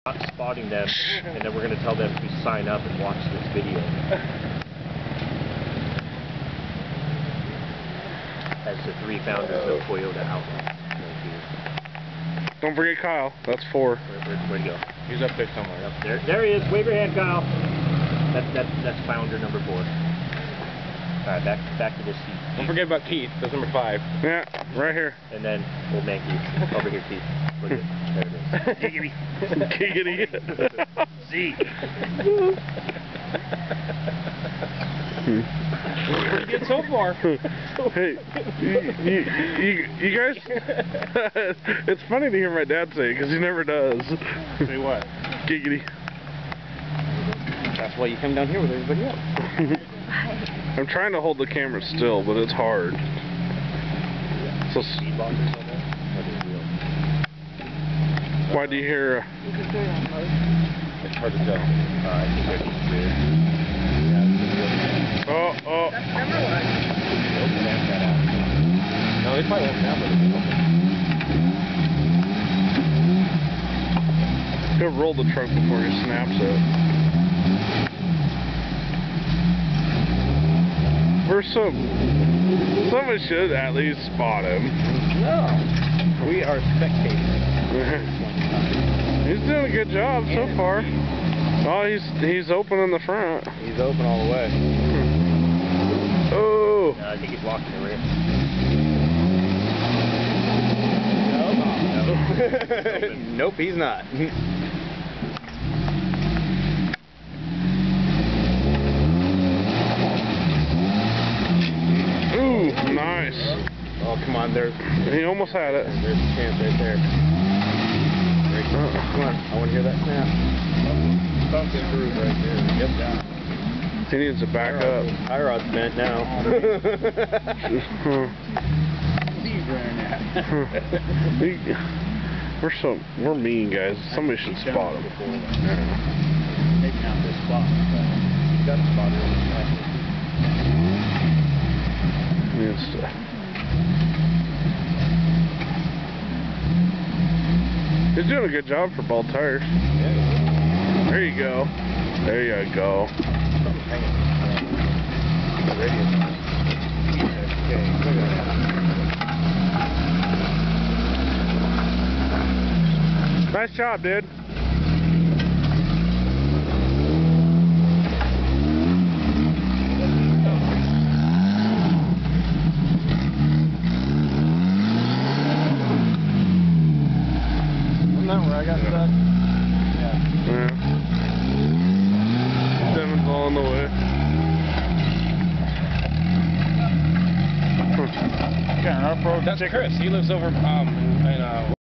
spotting them, and then we're going to tell them to sign up and watch this video. As the 3 founders of Toyota Outlaw. Don't forget Kyle. That's 4. Where'd he go? He's up there somewhere. Up there he is. Wave your hand, Kyle. That's founder number 4. Alright, back to this seat. Don't forget about Keith. That's number 5. Yeah, right here. And then old man Keith. Over here, Keith. Look at it. There it is. Giggity. Giggity. Z. Pretty good so far. Hey, you guys, it's funny to hear my dad say it because he never does. Say what? Giggity. That's why you come down here with everybody else. I'm trying to hold the camera still, but it's hard. So, Speed box or something? Why do you hear? It's hard to tell. I think they're just weird. Oh. That's number 1. Open that out. No, they probably won't have it. He'll roll the truck before he snaps it. Somebody should at least spot him. No. We are spectators. He's doing a good job so far. Oh, he's open in the front. He's open all the way. Oh. I think he's walking the rear. No. Nope, he's not. Ooh, nice. Oh, come on, He almost had it. There's a chance right there. Come on, I want to hear that snap. Bumping through right there. Yep, down. He needs to back up. Tie rod's bent now. We're mean guys. Somebody should spot him. Taking out this spot. He's got a spotter on the side. He's doing a good job for bald tires. Yeah. There you go. There you go. Nice job, dude. Isn't that where I got stuck? Yeah. Devin's all in the way. That's Chris. He lives over in